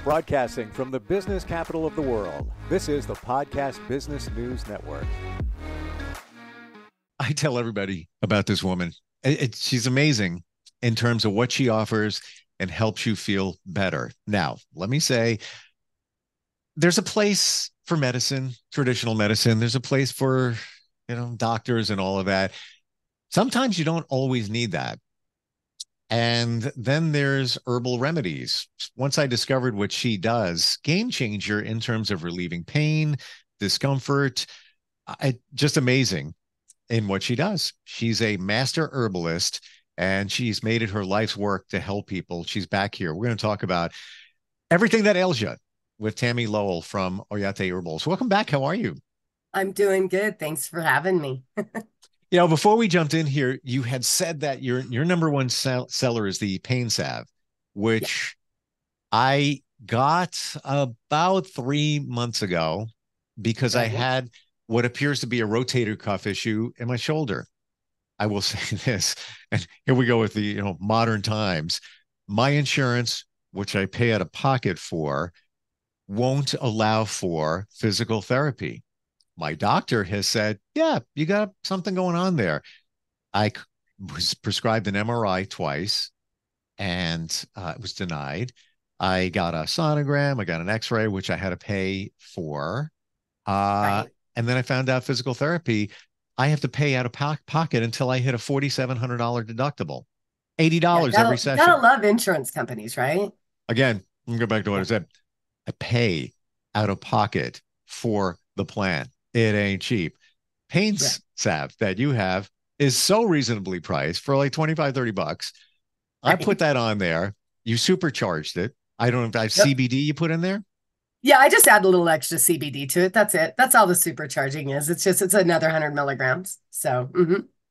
Broadcasting from the business capital of the world, this is the Podcast Business News Network. I tell everybody about this woman. She's amazing in terms of what she offers and helps you feel better. Now, let me say, there's a place for medicine, traditional medicine. There's a place for, doctors and all of that. Sometimes you don't always need that. And then there's herbal remedies. Once I discovered what she does, game changer in terms of relieving pain, discomfort, just amazing in what she does. She's a master herbalist and she's made it her life's work to help people. She's back here. We're going to talk about everything that ails you with Tammie Lowell from Oyate Herbals. Welcome back. How are you? I'm doing good. Thanks for having me. Before we jumped in here, you had said that your number one seller is the pain salve, which I got about 3 months ago because I had what appears to be a rotator cuff issue in my shoulder. I will say this, and here we go with the modern times. My insurance, which I pay out of pocket for, won't allow for physical therapy. My doctor has said, yeah, you got something going on there. I was prescribed an MRI twice and it was denied. I got a sonogram. I got an x-ray, which I had to pay for. And then I found out physical therapy, I have to pay out of pocket until I hit a $4,700 deductible, $80 every session. Gotta love insurance companies, right? Again, let me go back to what I said. I pay out of pocket for the plan. It ain't cheap. Pain salve that you have is so reasonably priced for like 25, 30 bucks. I put that on there. You supercharged it. I don't know if I have CBD you put in there. Yeah, I just add a little extra CBD to it. That's it. That's all the supercharging is. It's another 100 milligrams. So,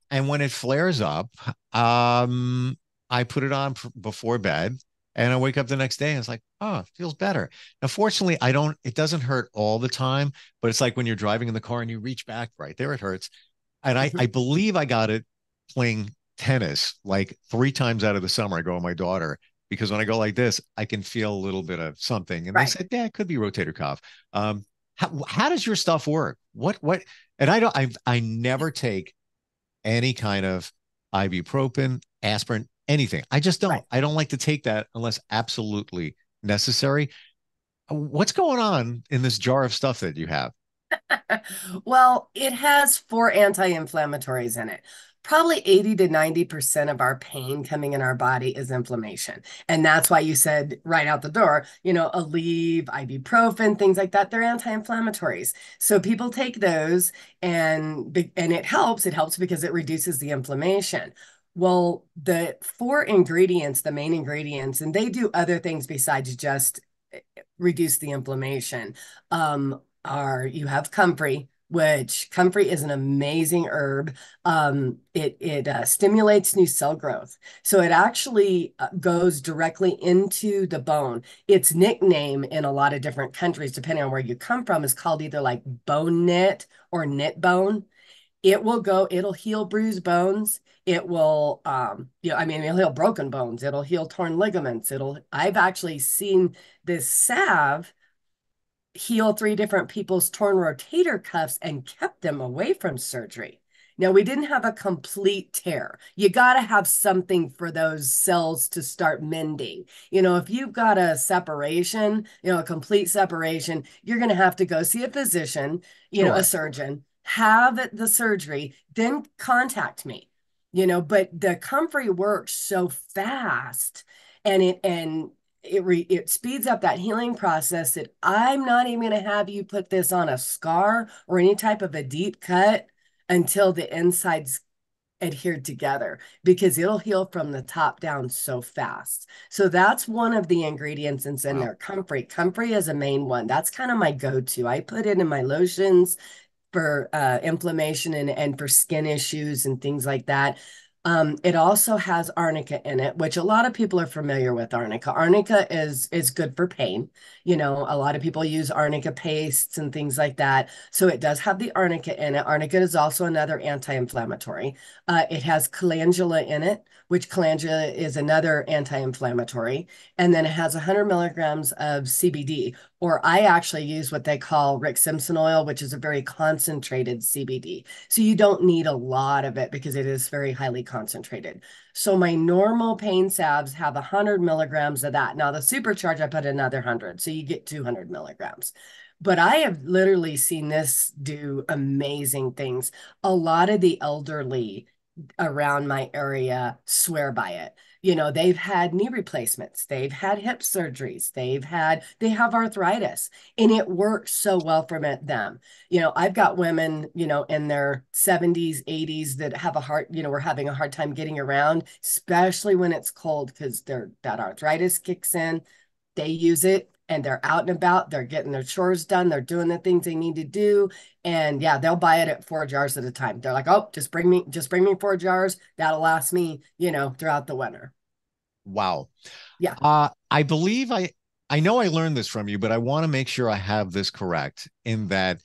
And when it flares up, I put it on before bed. And I wake up the next day and it's like, oh, it feels better. Now, fortunately, it doesn't hurt all the time, but it's like when you're driving in the car and you reach back right there, it hurts. And I believe I got it playing tennis like 3 times out of the summer. I go with my daughter because when I go like this, I can feel a little bit of something. And they said, yeah, it could be rotator cuff. How does your stuff work? What, and I never take any kind of ibuprofen, aspirin, anything. I just don't. I don't like to take that unless absolutely necessary. What's going on in this jar of stuff that you have? Well, it has 4 anti-inflammatories in it. Probably 80 to 90% of our pain coming in our body is inflammation. And that's why you said right out the door, Aleve, ibuprofen, things like that, they're anti-inflammatories. So people take those and it helps. It helps because it reduces the inflammation. Well, the 4 ingredients, the main ingredients, and they do other things besides just reduce the inflammation, are you have comfrey, which comfrey is an amazing herb. It stimulates new cell growth. So it actually goes directly into the bone. Its nickname in a lot of different countries, depending on where you come from, is called either like bone knit or knit bone. It'll heal bruised bones. It will, it'll heal broken bones. It'll heal torn ligaments. I've actually seen this salve heal 3 different people's torn rotator cuffs and kept them away from surgery. Now, we didn't have a complete tear. You got to have something for those cells to start mending. If you've got a separation, a complete separation, you're going to have to go see a physician, a surgeon, have the surgery, then contact me, but the comfrey works so fast and it speeds up that healing process that I'm not even going to have you put this on a scar or any type of a deep cut until the insides adhered together, because it'll heal from the top down so fast. So that's one of the ingredients that's in there. Comfrey. Comfrey is a main one. That's kind of my go-to. I put it in my lotions for inflammation and for skin issues and things like that. It also has arnica in it, which a lot of people are familiar with arnica. Arnica is good for pain. You know, a lot of people use arnica pastes and things like that. So it does have the arnica in it. Arnica is also another anti-inflammatory. It has calendula in it, which calendula is another anti-inflammatory. And then it has 100 milligrams of CBD, or I actually use what they call Rick Simpson oil, which is a very concentrated CBD. So you don't need a lot of it because it is very highly concentrated. So my normal pain salves have 100 milligrams of that. Now the supercharge, I put another 100, so you get 200 milligrams. But I have literally seen this do amazing things. A lot of the elderly around my area swear by it. You know, they've had knee replacements, they've had hip surgeries, they have arthritis, and it works so well for them. You know, I've got women, you know, in their 70s, 80s that have a hard, you know, we're having a hard time getting around, especially when it's cold because that arthritis kicks in. They use it and they're out and about, they're getting their chores done, they're doing the things they need to do. And yeah, they'll buy it at 4 jars at a time. They're like, oh, just bring me 4 jars. That'll last me, you know, throughout the winter. Wow. Yeah, I believe I know I learned this from you, but I want to make sure I have this correct in that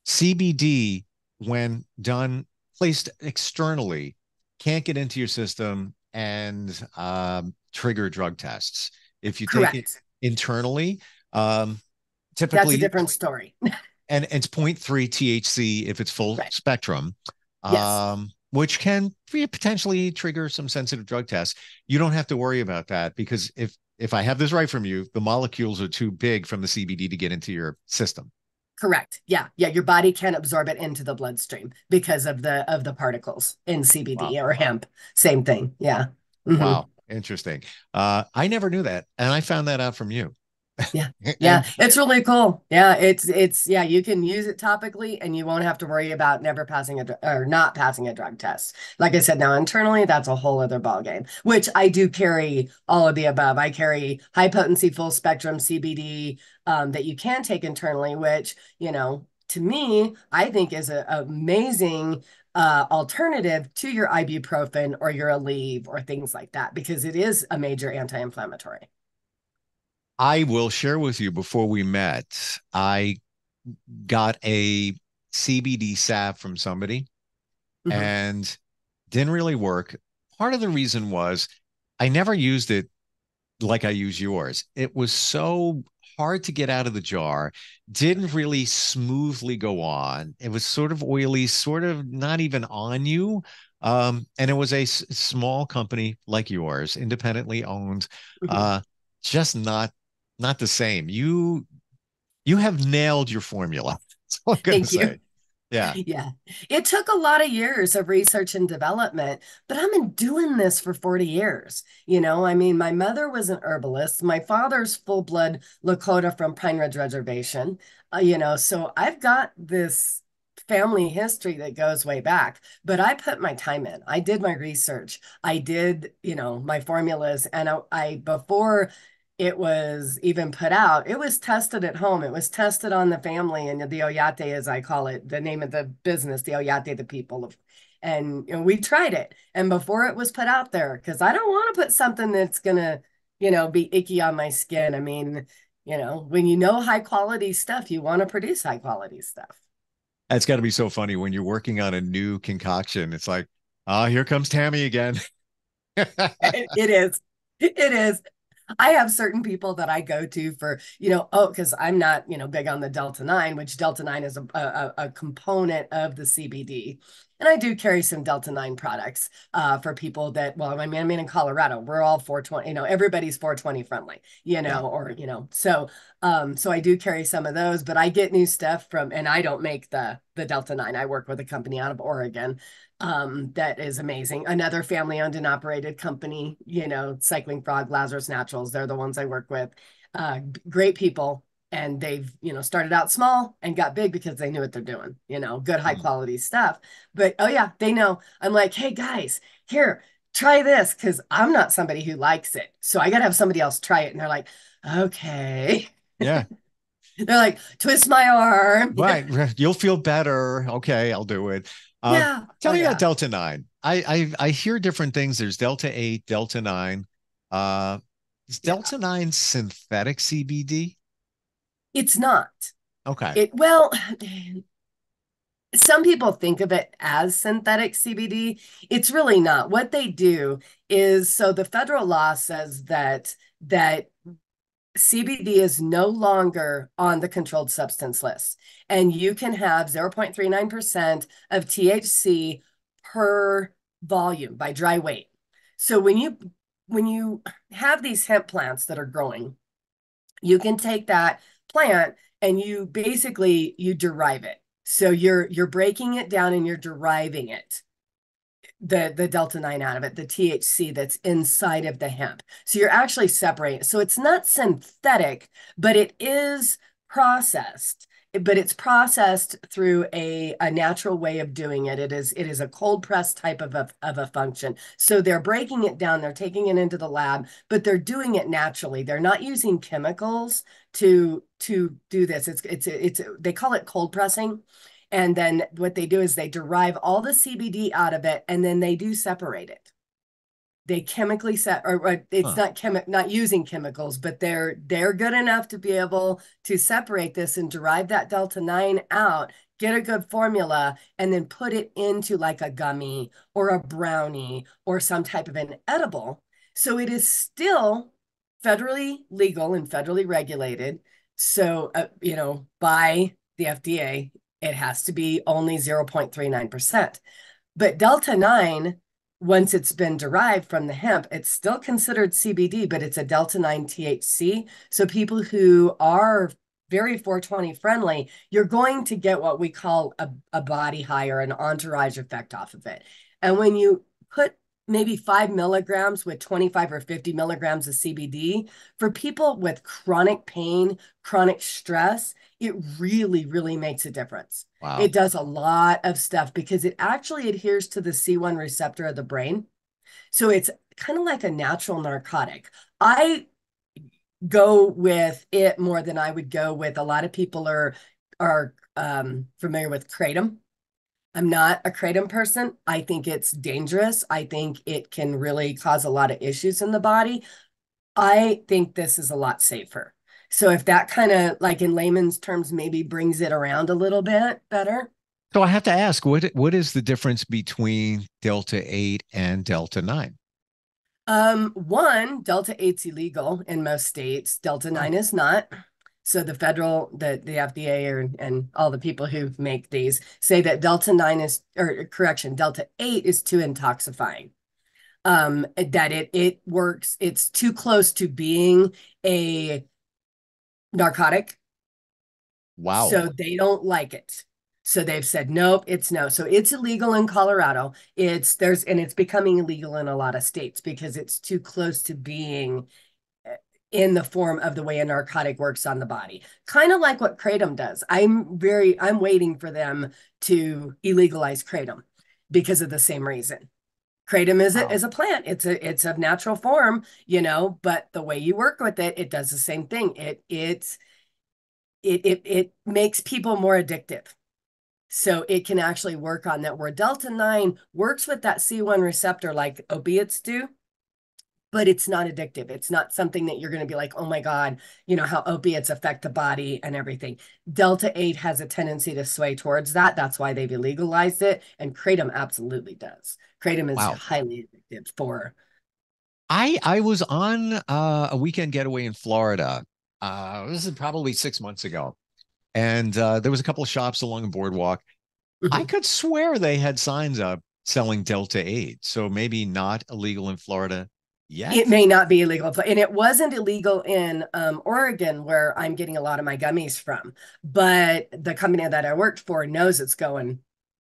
CBD, when done, placed externally, can't get into your system and trigger drug tests. If you take it correct. internally, That's a typically, different story. and it's zero point 0.3 THC if it's full Right. spectrum, Yes. which can potentially trigger some sensitive drug tests. You don't have to worry about that because if I have this right from you, the molecules are too big from the CBD to get into your system. Correct. Yeah. Yeah. Your body can't absorb it into the bloodstream because of the particles in Wow. CBD or hemp. Same thing. Yeah. Hmm. Wow. Interesting. I never knew that. And I found that out from you. Yeah. Yeah. And It's really cool. Yeah. It's, yeah, you can use it topically and you won't have to worry about never passing or not passing a drug test. Like I said, now internally, that's a whole other ballgame, which I do carry all of the above. I carry high potency, full spectrum CBD that you can take internally, which, you know, to me, I think is an amazing alternative to your ibuprofen or your Aleve or things like that, because it is a major anti-inflammatory. I will share with you before we met, I got a CBD salve from somebody Mhm. and didn't really work. Part of the reason was I never used it like I use yours. It was so hard to get out of the jar, didn't really smoothly go on. It was sort of oily, sort of not even on you. And it was a small company like yours, independently owned, Mhm. uh, just not the same. You have nailed your formula. That's all I'm gonna Thank you. say. Yeah. Yeah. It took a lot of years of research and development, but I've been doing this for 40 years. You know, I mean, my mother was an herbalist. My father's full-blood Lakota from Pine Ridge Reservation. You know, so I've got this family history that goes way back, but I put my time in. I did my research. I did, you know, my formulas, and I before it was even put out, it was tested at home. It was tested on the family and the Oyate, as I call it, the name of the business, the Oyate, the people of, and you know, we tried it. And before it was put out there, because I don't want to put something that's gonna, you know, be icky on my skin. I mean, you know, when you know high quality stuff, you want to produce high quality stuff. That's got to be so funny when you're working on a new concoction. It's like, ah, here comes Tammie again. It is. It is. I have certain people that I go to for, you know, oh, because I'm not, you know, big on the Delta 9, which Delta 9 is a component of the CBD. And I do carry some Delta 9 products for people that, well, I mean, in Colorado, we're all 420, you know, everybody's 420 friendly, you Yeah. know, or, you know, so I do carry some of those, but I get new stuff from, and I don't make the Delta 9. I work with a company out of Oregon that is amazing. Another family owned and operated company, you know, Cycling Frog, Lazarus Naturals. They're the ones I work with. Great people. And they've, you know, started out small and got big because they knew what they're doing, you know, good high Hmm. quality stuff. But oh yeah, they know. I'm like, hey guys, here, try this because I'm not somebody who likes it. So I got to have somebody else try it. And they're like, okay. Yeah. They're like, twist my arm. Right. You'll feel better. Okay, I'll do it. Yeah. Tell Oh me about yeah. Delta 9. I hear different things. There's Delta 8, Delta 9. Uh, is Yeah. Delta 9 synthetic CBD? It's not. Okay. Well, some people think of it as synthetic CBD. It's really not. What they do is, so the federal law says that CBD is no longer on the controlled substance list, and you can have 0.39% of THC per volume by dry weight. So when you have these hemp plants that are growing, you can take that plant and you derive it. So you're breaking it down and you're deriving it, the delta 9 out of it, the THC that's inside of the hemp. So you're actually separating. So it's not synthetic, but it is processed. But it's processed through a natural way of doing it. It is a cold press type of a function. So they're breaking it down, they're taking it into the lab, but they're doing it naturally. They're not using chemicals to do this. It's they call it cold pressing. And then what they do is they derive all the CBD out of it, and then they do separate it. They chemically set, or it's Huh. not using chemicals, but they're good enough to be able to separate this and derive that delta 9 out, get a good formula, and then put it into like a gummy or a brownie or some type of an edible. So it is still federally legal and federally regulated. So, by the FDA, it has to be only 0.39%. But Delta 9, once it's been derived from the hemp, it's still considered CBD, but it's a Delta 9 THC. So people who are very 420 friendly, you're going to get what we call a body high or an entourage effect off of it. And when you put maybe 5 milligrams with 25 or 50 milligrams of CBD, for people with chronic pain, chronic stress, it really, really makes a difference. Wow. It does a lot of stuff because it actually adheres to the C1 receptor of the brain. So it's kind of like a natural narcotic. I go with it more than I would go with, a lot of people are familiar with kratom. I'm not a kratom person. I think it's dangerous. I think it can really cause a lot of issues in the body. I think this is a lot safer. So if that kind of, like in layman's terms, maybe brings it around a little bit better. So I have to ask, what is the difference between Delta 8 and Delta 9? One, Delta 8's illegal in most states. Delta Oh, 9 is not. So the FDA and all the people who make these say that Delta 9 is, or correction, Delta 8 is too intoxifying. That it works, it's too close to being a narcotic. wow. So they don't like it. So they've said, nope, it's no. So it's illegal in Colorado. It's becoming illegal in a lot of states because it's too close to being in the form of the way a narcotic works on the body. Kind of like what kratom does. I'm waiting for them to illegalize kratom because of the same reason. Kratom Wow. is a plant. It's a natural form, but the way you work with it, it does the same thing. It makes people more addictive. So it can actually work on that, where Delta 9 works with that C1 receptor like opiates do, but it's not addictive. It's not something that you're going to be like, oh my God, how opiates affect the body and everything. Delta 8 has a tendency to sway towards that. That's why they've illegalized it. And kratom absolutely does. Kratom is Wow. highly addictive for. I was on a weekend getaway in Florida. This is probably 6 months ago. And there was a couple of shops along the boardwalk. I Mhm. could swear they had signs up selling Delta 8. So maybe not illegal in Florida It yet. may not be illegal. And it wasn't illegal in Oregon, where I'm getting a lot of my gummies from. But the company that I worked for knows it's going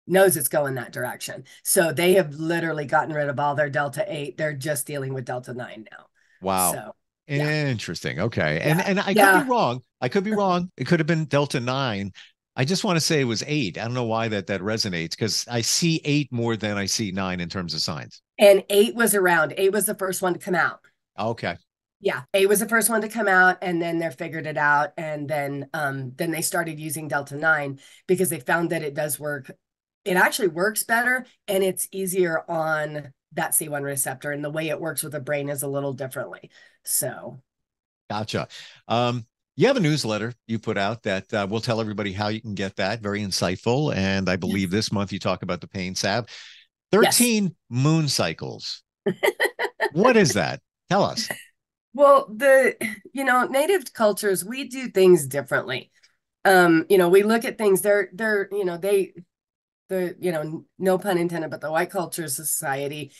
that direction. So they have literally gotten rid of all their Delta 8. They're just dealing with Delta 9 now. Wow. So yeah, Interesting. Okay. And yeah, and I could be yeah. wrong. I could be wrong. It could have been Delta 9. I just want to say it was 8. I don't know why that resonates because I see 8 more than I see 9 in terms of signs. And 8 was around. 8 was the first one to come out. Okay. Yeah, 8 was the first one to come out, and then they figured it out, and then they started using Delta 9 because they found that it does work it actually works better, and it's easier on that C1 receptor, and the way it works with the brain is a little differently. So Gotcha. You have a newsletter you put out that will tell everybody how you can get that. Very insightful. And I believe this month you talk about the pain salve. yes. 13 moon cycles. What is that? Tell us. Well, native cultures, we do things differently. We look at things, no pun intended, but the white culture society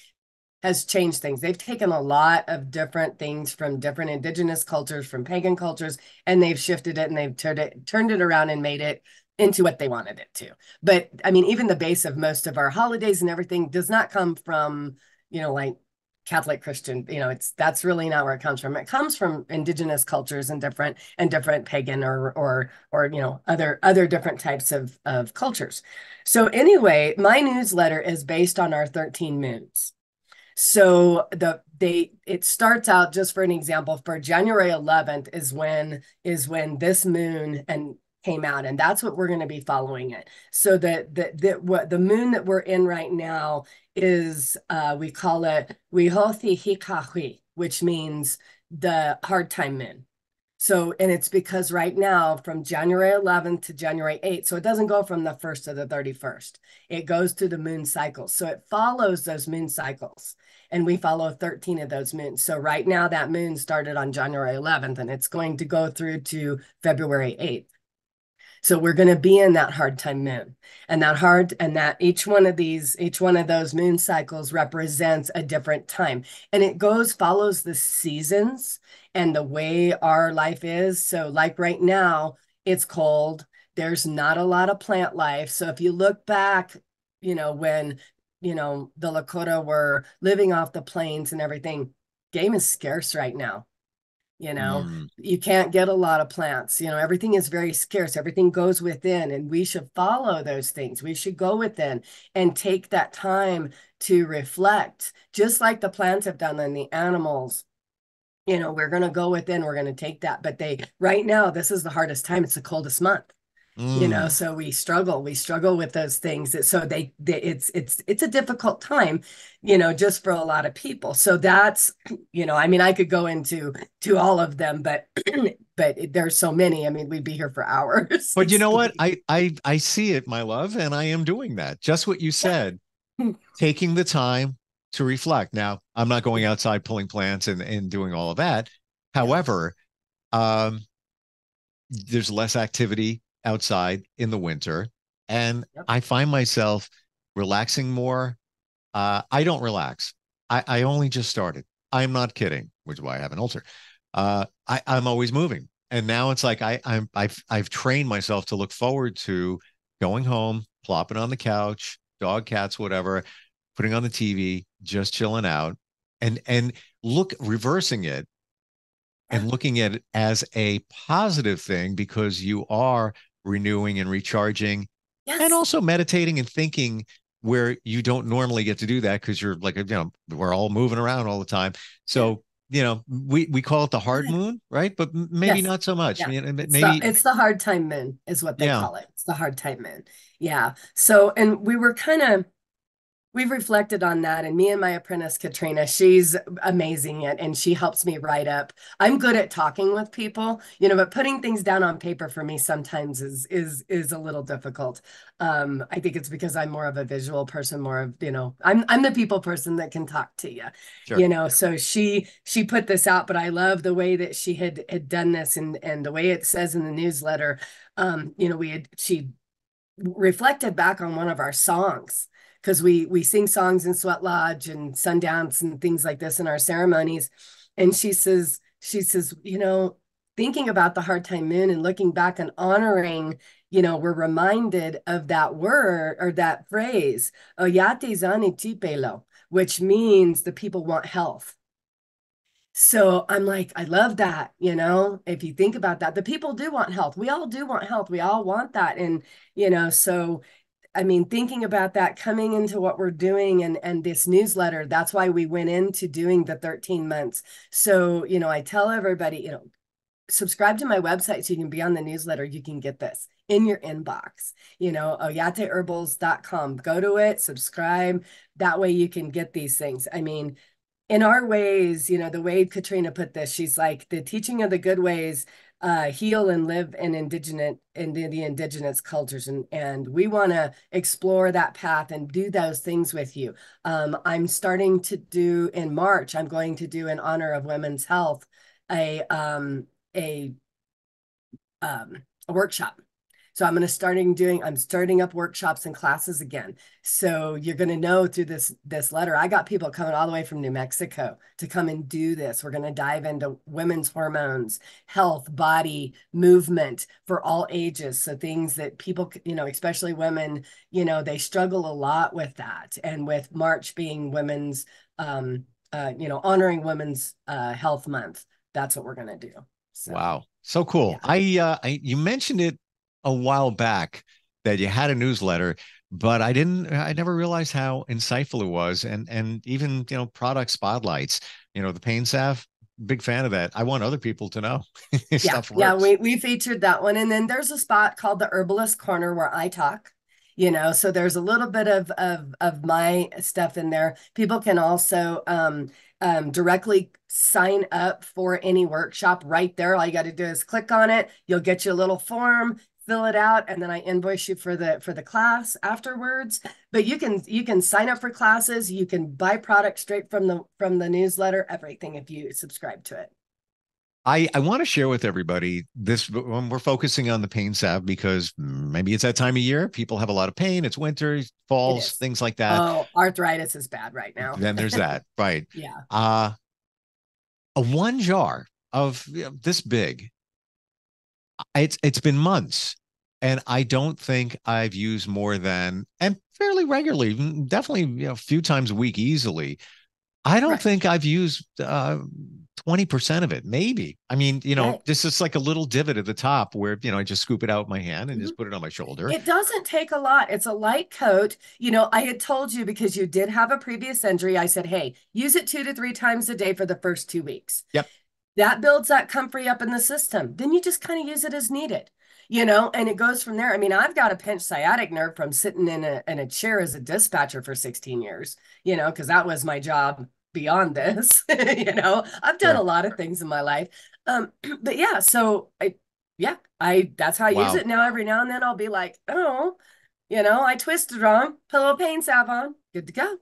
has changed things. They've taken a lot of different things from different indigenous cultures, from pagan cultures, and they've shifted it, and they've turned it around and made it into what they wanted it to. But I mean, even the base of most of our holidays and everything does not come from, like Catholic Christian, that's really not where it comes from. It comes from indigenous cultures and different pagan or other different types of cultures. So anyway, my newsletter is based on our 13 moons. So it starts out, just for an example, for January 11th is when this moon and came out, and that's what we're going to be following it. So the moon that we're in right now is we call it Wihothi Hikahui, which means the hard time moon. So, and it's because right now from January 11th to January 8th, so it doesn't go from the 1st to the 31st. It goes through the moon cycles. So it follows those moon cycles. And we follow 13 of those moons. So right now that moon started on January 11th, and it's going to go through to February 8th. So we're going to be in that hard time moon, and each one of those moon cycles represents a different time, and it follows the seasons and the way our life is. So like right now, it's cold. There's not a lot of plant life. So if you look back, when, the Lakota were living off the plains and everything, game is scarce right now. Mm. You can't get a lot of plants. Everything is very scarce. Everything goes within, and we should follow those things. We should go within and take that time to reflect, just like the plants have done and the animals. We're going to go within, we're going to take that. But right now, this is the hardest time. It's the coldest month. Mm. So we struggle with those things. It's a difficult time, just for a lot of people. So that's, I mean, I could go into all of them, but there's so many. I mean, we'd be here for hours. But you know what? I see it, my love, and I am doing that. Just what you said, taking the time to reflect. Now, I'm not going outside pulling plants and doing all of that. However, there's less activity outside in the winter, and Yep. I find myself relaxing more. I don't relax. I only just started. I'm not kidding, which is why I have an ulcer. I'm always moving, and now it's like I've trained myself to look forward to going home, plopping on the couch, dog, cats, whatever, putting on the TV, just chilling out, and reversing it and looking at it as a positive thing, because you are renewing and recharging, and Yes. also meditating and thinking where you don't normally get to do that, because you're like, we're all moving around all the time. Yeah. So, we call it the hard moon, right? But maybe Yes. not so much. Yeah. Maybe, It's the hard time moon is what they yeah, call it. It's the hard time moon. Yeah. So, and we've reflected on that, and me and my apprentice Katrina, she's amazing and she helps me write up. I'm good at talking with people, but putting things down on paper for me sometimes is a little difficult. I think it's because I'm more of a visual person, more of, I'm the people person that can talk to you, sure. so she put this out, but I love the way that she had done this, and the way it says in the newsletter. She reflected back on one of our songs, because we sing songs in Sweat Lodge and Sundance and things like this in our ceremonies. And she says, thinking about the hard time moon and looking back and honoring, we're reminded of that word or that phrase, Oyate zani tipelo, which means the people want health. So I'm like, I love that. If you think about that, the people do want health. We all do want health. We all want that. And, so I mean, thinking about that coming into what we're doing and this newsletter, that's why we went into doing the 13 months. So, I tell everybody, subscribe to my website so you can be on the newsletter. You can get this in your inbox, oyateherbals.com. Go to it, subscribe. That way you can get these things. I mean, in our ways, the way Katrina put this, she's like, the teaching of the good ways heal and live in the indigenous cultures. And we want to explore that path and do those things with you. I'm starting to do in March, I'm going to do in honor of women's health, a workshop. So I'm starting up workshops and classes again. So you're going to know through this letter, I got people coming all the way from New Mexico to come and do this. We're going to dive into women's hormones, health, body, movement for all ages. So things that people, especially women, they struggle a lot with that. And with March being women's, honoring Women's Health Month, that's what we're going to do. So, wow. So cool. Yeah. You mentioned it a while back that you had a newsletter, but I never realized how insightful it was. And even, product spotlights, the pain salve, big fan of that. I want other people to know. Stuff works. Yeah, we featured that one. And then there's a spot called the Herbalist Corner where I talk. So there's a little bit of my stuff in there. People can also directly sign up for any workshop right there. All you got to do is click on it. You'll get your little form, fill it out, and then I invoice you for the class afterwards. But you can sign up for classes. You can buy products straight from the newsletter. Everything if you subscribe to it. I want to share with everybody this when we're focusing on the pain salve because maybe it's that time of year. People have a lot of pain. It's winter, falls, things like that. Oh, arthritis is bad right now. Then there's that. Right. Yeah. A one jar of this big. It's been months and I don't think I've used more than, and fairly regularly, definitely a few times a week easily. I don't think I've used 20% of it, maybe. I mean, this is like a little divot at the top where, I just scoop it out with my hand and just put it on my shoulder. It doesn't take a lot. It's a light coat. I had told you because you did have a previous injury. I said, hey, use it 2 to 3 times a day for the first 2 weeks. Yep. That builds that comfort up in the system. Then you just kind of use it as needed, and it goes from there. I mean, I've got a pinched sciatic nerve from sitting in a chair as a dispatcher for 16 years, because that was my job beyond this. I've done a lot of things in my life. But yeah, so that's how I use it now. Every now and then I'll be like, oh, I twisted wrong, put a little pain salve on, good to go.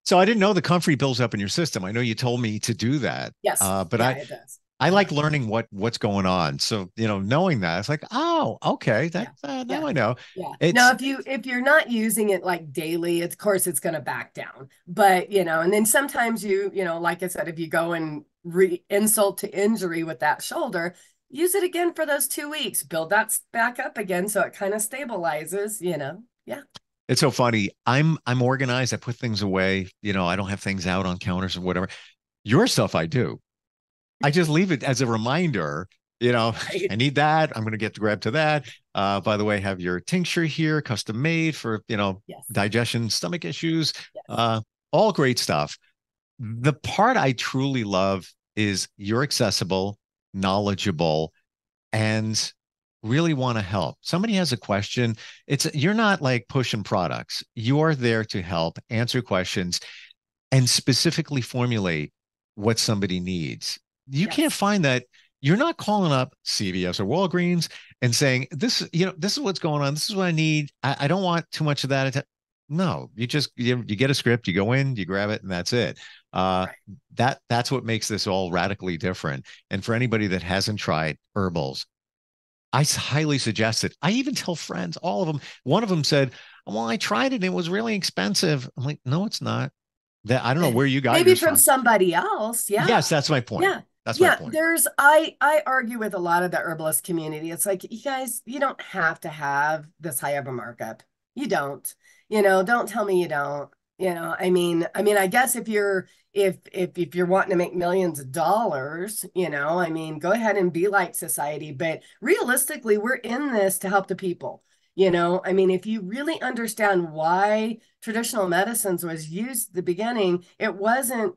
So I didn't know the comfrey builds up in your system. I know you told me to do that. Yes. But it does. I like learning what's going on. So, knowing that it's like, oh, okay. Now I know. Yeah. Now, if you're not using it like daily, of course it's going to back down, but and then sometimes like I said, if you go and insult to injury with that shoulder, use it again for those 2 weeks, build that back up again. So it kind of stabilizes, Yeah. It's so funny. I'm organized. I put things away. I don't have things out on counters or whatever. Your stuff I do. I just leave it as a reminder. I need that. I'm going to get to grab to that. By the way, have your tincture here, custom made for, digestion, stomach issues, all great stuff. The part I truly love is you're accessible, knowledgeable, and really want to help. Somebody has a question. You're not like pushing products. You're there to help, answer questions, and specifically formulate what somebody needs. You can't find that. You're not calling up CVS or Walgreens and saying, this is what's going on. This is what I need. I don't want too much of that. No, you just, you get a script, you go in, you grab it, and that's it. That's what makes this all radically different. And for anybody that hasn't tried Herbals, I highly suggest it. I even tell friends, all of them. One of them said, well, I tried it and it was really expensive. I'm like, no, it's not. That I don't know where you got maybe from somebody else. Yeah. Yes, that's my point. Yeah. That's my point. I argue with a lot of the herbalist community. It's like, you guys, you don't have to have this high of a markup. You don't, don't tell me you don't, I mean, I guess if you're wanting to make millions of dollars, I mean, go ahead and be like society, but realistically, we're in this to help the people. I mean, if you really understand why traditional medicines was used at the beginning, it wasn't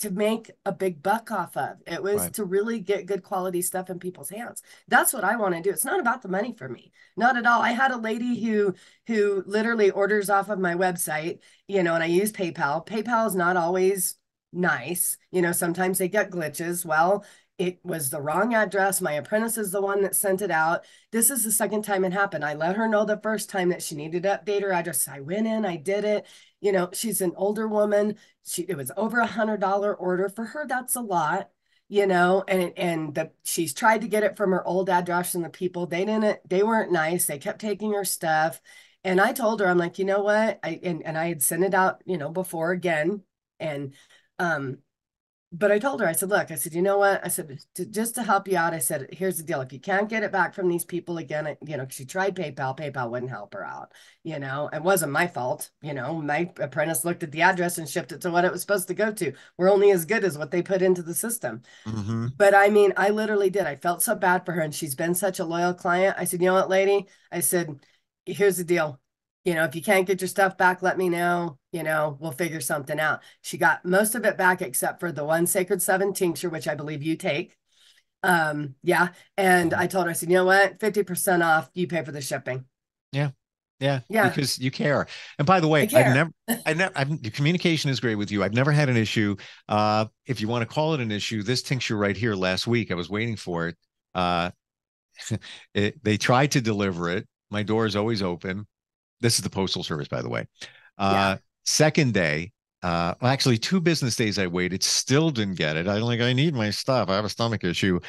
to make a big buck off of. It was to really get good quality stuff in people's hands. That's what I want to do. It's not about the money for me. Not at all. I had a lady who literally orders off of my website, and I use PayPal. PayPal is not always nice. Sometimes they get glitches. Well, it was the wrong address. My apprentice is the one that sent it out. This is the second time it happened. I let her know the first time that she needed to update her address. I went in, I did it. She's an older woman. It was over $100 order for her. That's a lot, she's tried to get it from her old address, and the people, they weren't nice. They kept taking her stuff. And I told her, I'm like, you know what? I had sent it out, before again. But I told her, I said, look, I said, you know what? I said, just to help you out, I said, here's the deal. If you can't get it back from these people again, she tried PayPal wouldn't help her out. It wasn't my fault. My apprentice looked at the address and shipped it to what it was supposed to go to. We're only as good as what they put into the system. Mm-hmm. But I mean, I literally did. I felt so bad for her, and she's been such a loyal client. I said, you know what, lady? I said, here's the deal. If you can't get your stuff back, let me know. We'll figure something out. She got most of it back except for the one Sacred 7 tincture, which I believe you take. Yeah. And I told her, I said, you know what? 50% off. You pay for the shipping. Yeah. Because you care. And by the way, the communication is great with you. I've never had an issue. If you want to call it an issue, this tincture right here last week, I was waiting for it. They tried to deliver it. My door is always open. This is the Postal Service, by the way. Second day, actually 2 business days I waited, still didn't get it. I need my stuff. I have a stomach issue.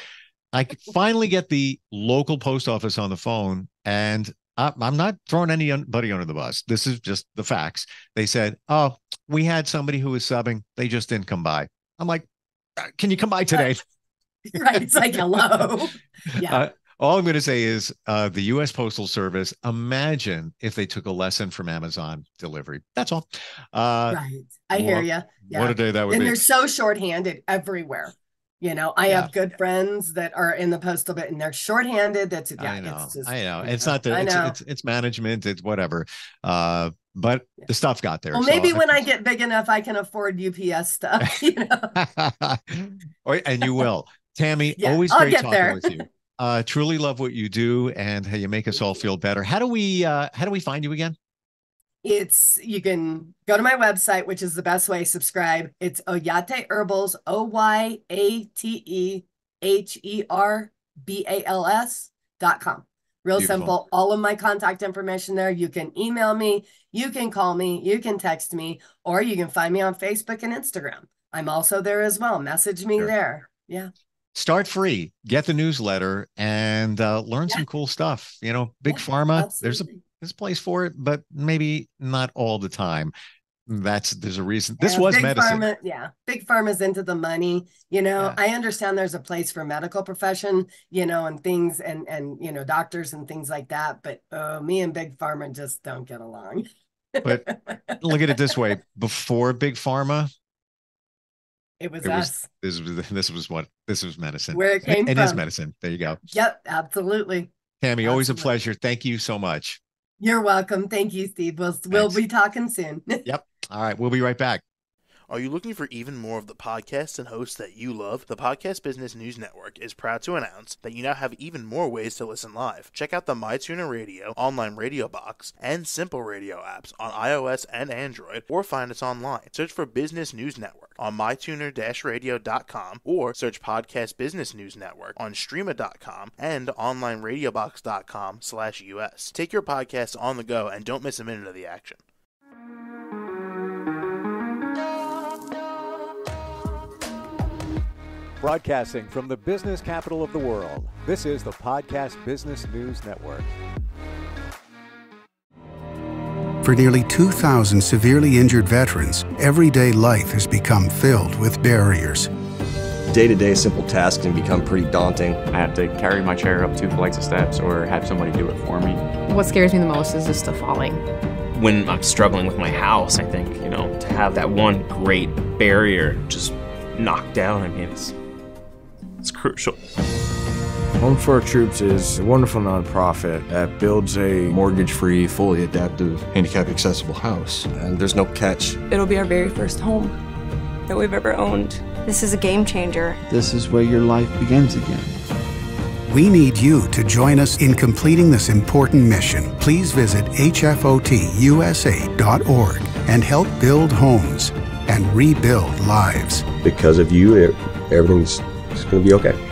I finally get the local post office on the phone, and I'm not throwing anybody under the bus. This is just the facts. They said, oh, we had somebody who was subbing. They just didn't come by. I'm like, can you come by today? Right. It's like, hello. Yeah. All I'm going to say is the U.S. Postal Service, imagine if they took a lesson from Amazon delivery. That's all. Right. I hear you. Yeah. What a day that would be. And they're so shorthanded everywhere. I have good friends that are in the postal bit, and they're shorthanded. That's it. Yeah, I know. It's just, I know. It's not that it's management. It's whatever. But the stuff got there. Well, maybe when I get big enough, I can afford UPS stuff. And you will. Tammie, always great talking with you. Truly love what you do, and you make us all feel better. How do we find you again? You can go to my website, which is the best way. Subscribe. It's Oyate Herbals, OYATEHERBALS.com. Real Beautiful. simple. All of my contact information there. You can email me, you can call me, you can text me, or you can find me on Facebook and Instagram. I'm also there as well. Message me there. Yeah. Start free, get the newsletter, and learn some cool stuff. Big pharma, absolutely. there's a place for it, but maybe not all the time. There's a reason. This was big medicine. Big pharma's into the money. I understand there's a place for medical profession, and things and doctors and things like that. But me and big pharma just don't get along. But look at it this way: before big pharma, It was us. This was medicine. Where it came from. It is medicine. There you go. Yep, absolutely. Tammie, always a pleasure. Thank you so much. You're welcome. Thank you, Steve. We'll be talking soon. Yep. All right. We'll be right back. Are you looking for even more of the podcasts and hosts that you love? The Podcast Business News Network is proud to announce that you now have even more ways to listen live. Check out the MyTuner Radio, online radio box, and Simple Radio apps on iOS and Android, or find us online. Search for Business News Network on mytuner-radio.com, or search Podcast Business News Network on streama.com and onlineradiobox.com/US. Take your podcast on the go and don't miss a minute of the action. Broadcasting from the business capital of the world, this is the Podcast Business News Network. For nearly 2,000 severely injured veterans, everyday life has become filled with barriers. Day-to-day simple tasks can become pretty daunting. I have to carry my chair up 2 flights of steps or have somebody do it for me. What scares me the most is just the falling. When I'm struggling with my house, I think, to have that one great barrier just knocked down, it's crucial. Home for Our Troops is a wonderful nonprofit that builds a mortgage-free, fully adaptive, handicap-accessible house. And there's no catch. It'll be our very first home. that we've ever owned. This is a game changer. This is where your life begins again. We need you to join us in completing this important mission. Please visit hfotusa.org and help build homes and rebuild lives. Because of you, everything's going to be okay.